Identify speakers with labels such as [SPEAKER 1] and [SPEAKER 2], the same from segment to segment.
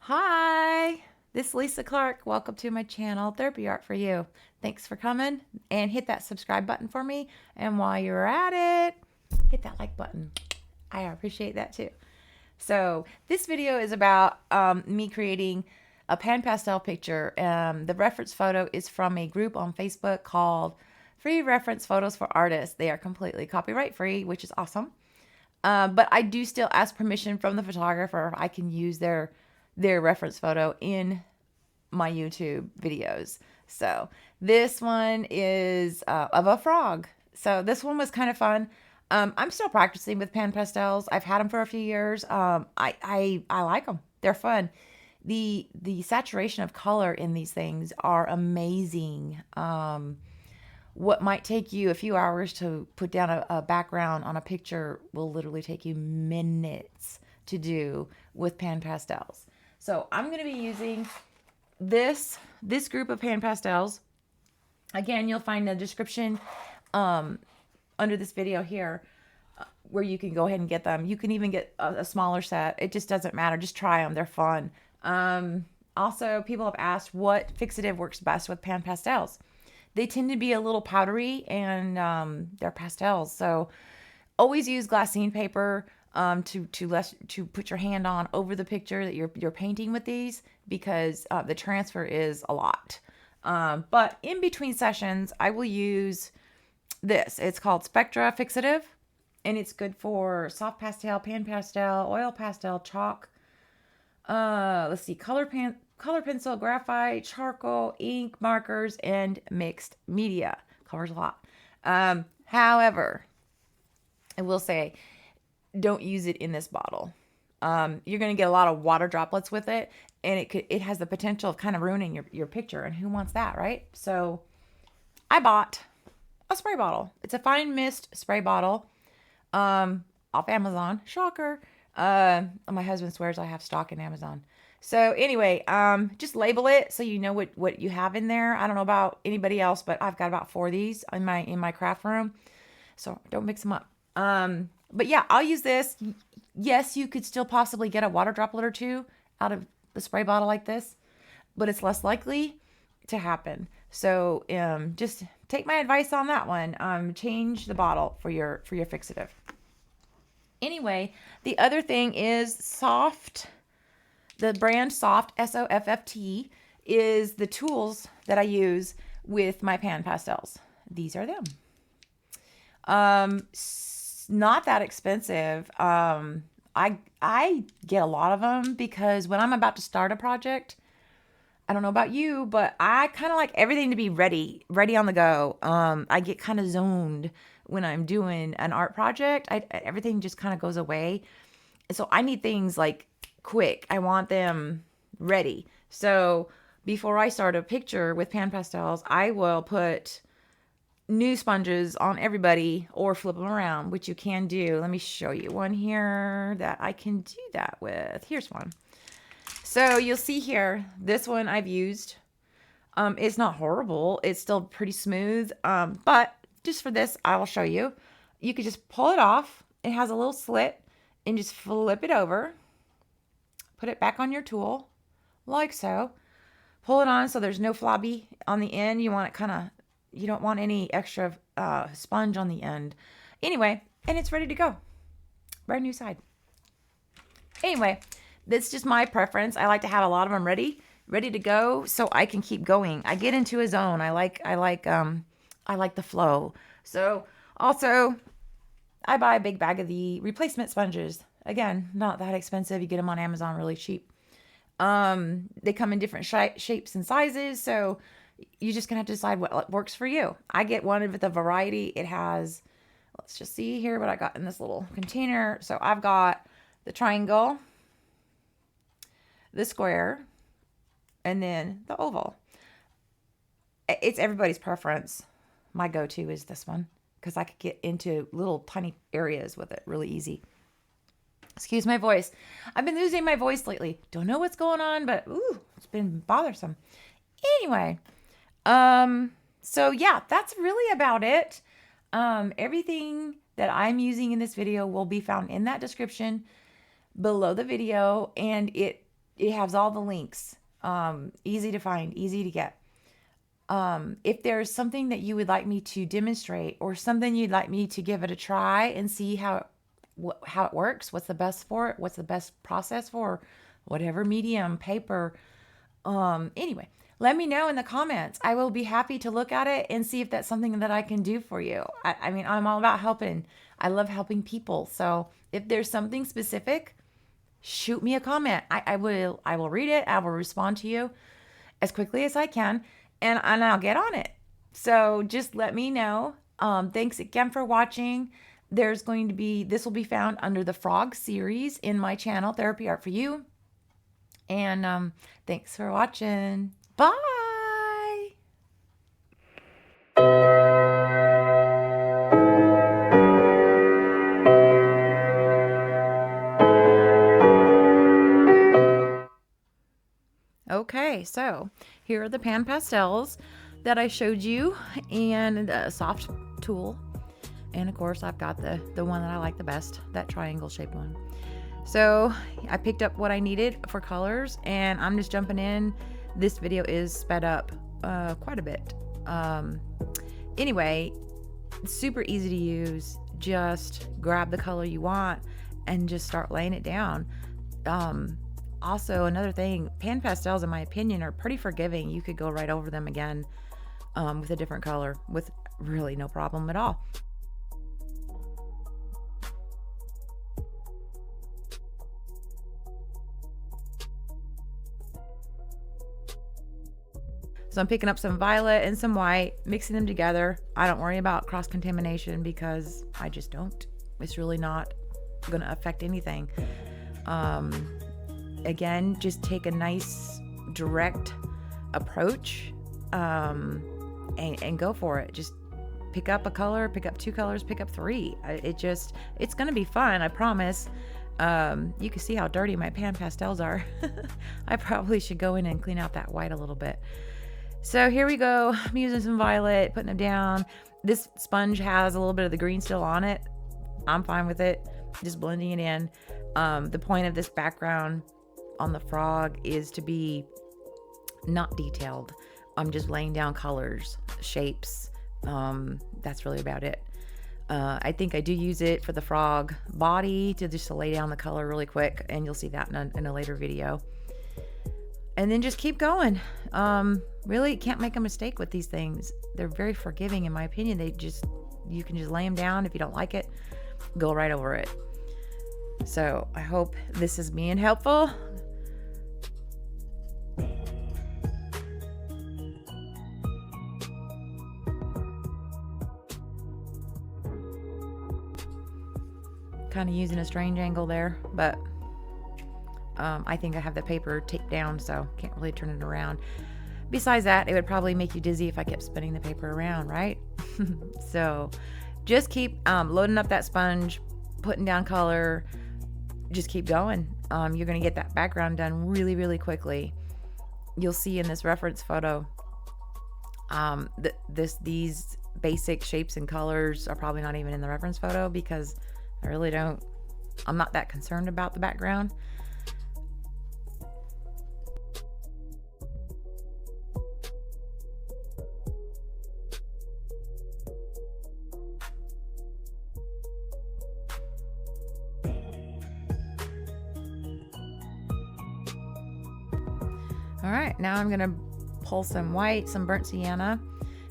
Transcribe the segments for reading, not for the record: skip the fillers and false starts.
[SPEAKER 1] Hi, this is Lisa Clark. Welcome to my channel, Therapy Art for You. Thanks for coming and hit that subscribe button for me. And while you're at it, hit that like button. I appreciate that too. So this video is about me creating a pan pastel picture. The reference photo is from a group on Facebook called Free Reference Photos for Artists. They are completely copyright free, which is awesome. But I do still ask permission from the photographer if I can use their reference photo in my YouTube videos. So this one is of a frog. So this one was kind of fun. I'm still practicing with pan pastels. I've had them for a few years. I like them. They're fun. The saturation of color in these things are amazing. What might take you a few hours to put down a background on a picture will literally take you minutes to do with pan pastels. So I'm going to be using this group of pan pastels. Again, you'll find the description under this video here where you can go ahead and get them. You can even get a smaller set. It just doesn't matter. Just try them. They're fun. Also, people have asked what fixative works best with pan pastels. They tend to be a little powdery and they're pastels. So always use glassine paper to put your hand on over the picture that you're painting with these, because the transfer is a lot. But in between sessions, I will use this. It's called Spectra Fixative, and it's good for soft pastel, pan pastel, oil pastel, chalk. Let's see, color pencil, graphite, charcoal, ink, markers, and mixed media. Covers a lot. However, I will say, don't use it in this bottle. You're going to get a lot of water droplets with it, and it has the potential of kind of ruining your picture, and who wants that, right? So I bought a spray bottle. It's a fine mist spray bottle off Amazon. Shocker. My husband swears I have stock in Amazon. So anyway, just label it so you know what you have in there. I don't know about anybody else, but I've got about 4 of these in my craft room. So don't mix them up. But yeah, I'll use this. Yes, you could still possibly get a water droplet or two out of the spray bottle like this, but it's less likely to happen. So just take my advice on that one. Change the bottle for your fixative. Anyway, the other thing is Soft. The brand Soft, S-O-F-F-T, is the tools that I use with my pan pastels. These are them. Not that expensive. I get a lot of them because when I'm about to start a project, I don't know about you, but I kind of like everything to be ready on the go. I get kind of zoned when I'm doing an art project. Everything just kind of goes away. So I need things like quick. I want them ready. So before I start a picture with pan pastels, I will put new sponges on everybody or flip them around, which you can do. Let me show you one here that I can do that with. Here's one. So you'll see here, this one I've used. It's not horrible. It's still pretty smooth. But just for this, I will show you. You could just pull it off. It has a little slit and just flip it over. Put it back on your tool like so. Pull it on so there's no flobby on the end. You want it kind of, you don't want any extra sponge on the end. Anyway, and it's ready to go. Brand new side. Anyway, that's just my preference. I like to have a lot of them ready to go so I can keep going. I get into a zone. I like the flow. So also, I buy a big bag of the replacement sponges. Again, not that expensive. You get them on Amazon really cheap. They come in different shapes and sizes, so you're just gonna have to decide what works for you. I get one with a variety. It has, let's just see here what I got in this little container. So I've got the triangle, the square, and then the oval. It's everybody's preference. My go-to is this one because I could get into little tiny areas with it really easy. Excuse my voice. I've been losing my voice lately. Don't know what's going on, but ooh, it's been bothersome. Anyway, so yeah, that's really about it. Everything that I'm using in this video will be found in that description below the video, and it it has all the links. Easy to find, easy to get. If there's something that you would like me to demonstrate or something you'd like me to give it a try and see how it works, what's the best for it, what's the best process for whatever medium, paper, anyway, let me know in the comments. I will be happy to look at it and see if that's something that I can do for you. I mean, I'm all about helping. I love helping people. So if there's something specific, shoot me a comment. I will read it. I will respond to you as quickly as I can, and I'll get on it. So just let me know. Thanks again for watching. This will be found under the frog series in my channel, Therapy Art for You. And thanks for watching. Bye. Okay, so here are the pan pastels that I showed you, and a soft tool. And of course, I've got the one that I like the best, that triangle shaped one. So I picked up what I needed for colors, and I'm just jumping in. This video is sped up quite a bit. Anyway, super easy to use. Just grab the color you want and just start laying it down. Also, another thing, pan pastels, in my opinion, are pretty forgiving. You could go right over them again with a different color with really no problem at all. So I'm picking up some violet and some white, mixing them together. I don't worry about cross-contamination because I just don't. It's really not going to affect anything. Again, just take a nice direct approach and go for it. Just pick up a color, pick up 2 colors, pick up 3. It's going to be fun, I promise. You can see how dirty my pan pastels are. I probably should go in and clean out that white a little bit. So here we go. I'm using some violet, putting them down. This sponge has a little bit of the green still on it. I'm fine with it. Just blending it in. The point of this background on the frog is to be not detailed. I'm just laying down colors, shapes. That's really about it. I think I do use it for the frog body to lay down the color really quick, and you'll see that in a later video. And then just keep going. Really can't make a mistake with these things. They're very forgiving, in my opinion. You can just lay them down. If you don't like it, go right over it. So I hope this is being helpful. Kind of using a strange angle there, but I think I have the paper taped down, so can't really turn it around. Besides that, it would probably make you dizzy if I kept spinning the paper around, right? So just keep loading up that sponge, putting down color, just keep going. You're going to get that background done really, really quickly. You'll see in this reference photo, these basic shapes and colors are probably not even in the reference photo because I'm not that concerned about the background. All right, now I'm gonna pull some white, some burnt sienna,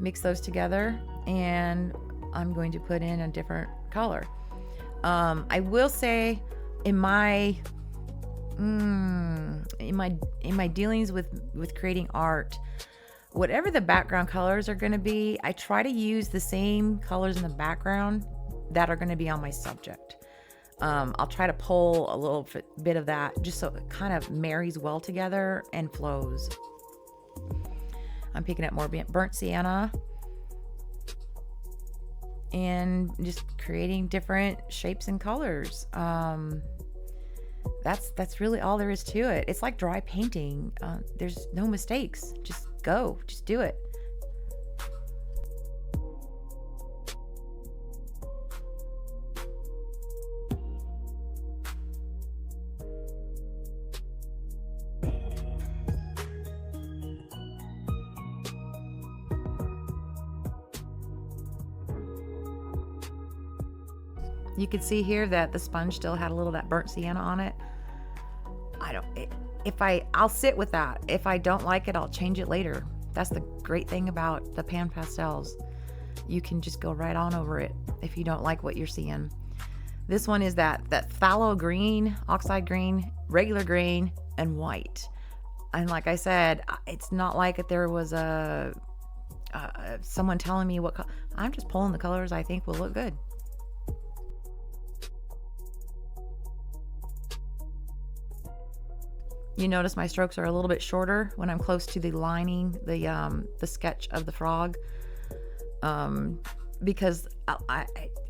[SPEAKER 1] mix those together, and I'm going to put in a different color. I will say in my dealings with creating art, whatever the background colors are going to be, I try to use the same colors in the background that are going to be on my subject. I'll try to pull a little bit of that just so it kind of marries well together and flows. I'm picking up more burnt sienna and just creating different shapes and colors. That's really all there is to it. It's like dry painting. There's no mistakes. Just go, just do it. You can see here that the sponge still had a little of that burnt sienna on it. I'll sit with that. If I don't like it, I'll change it later. That's the great thing about the pan pastels. You can just go right on over it if you don't like what you're seeing. This one is that phthalo green, oxide green, regular green, and white. And like I said, it's not like there was someone telling me what I'm just pulling the colors I think will look good. You notice my strokes are a little bit shorter when I'm close to the lining, the sketch of the frog, because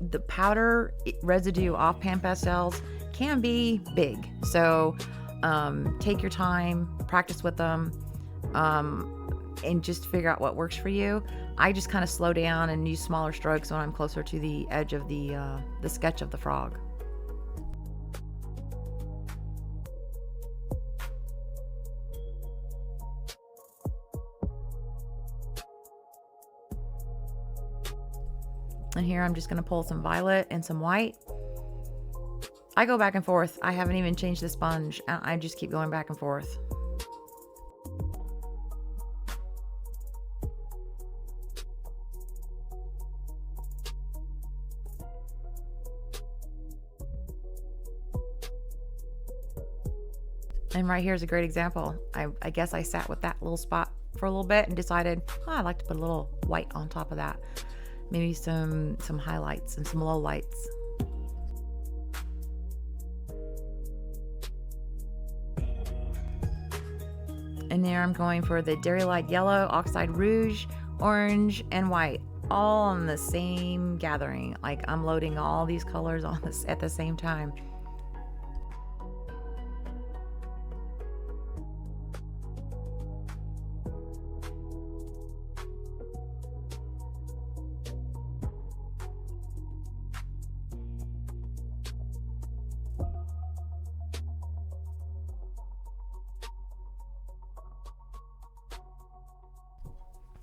[SPEAKER 1] the powder residue off pan pastels can be big. So take your time, practice with them, and just figure out what works for you. I just kind of slow down and use smaller strokes when I'm closer to the edge of the sketch of the frog. And here I'm just going to pull some violet and some white. I go back and forth. I haven't even changed the sponge. I just keep going back and forth. And right here is a great example. I guess I sat with that little spot for a little bit and decided, oh, I'd like to put a little white on top of that. Maybe some highlights and some low lights. And there I'm going for the Dairy Light Yellow, Oxide Rouge, Orange, and White, all on the same gathering. Like I'm loading all these colors on this at the same time.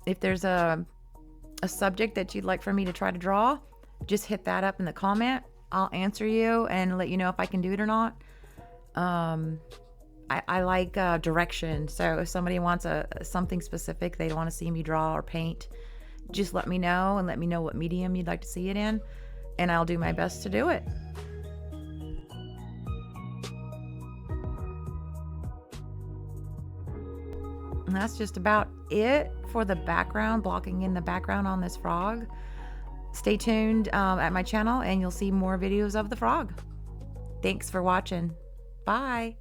[SPEAKER 1] If there's a subject that you'd like for me to try to draw, just hit that up in the comment. I'll answer you and let you know if I can do it or not. I like direction. So if somebody wants something specific they want to see me draw or paint, just let me know and let me know what medium you'd like to see it in, and I'll do my best to do it. And that's just about it for the background, blocking in the background on this frog. Stay tuned at my channel and you'll see more videos of the frog. Thanks for watching. Bye.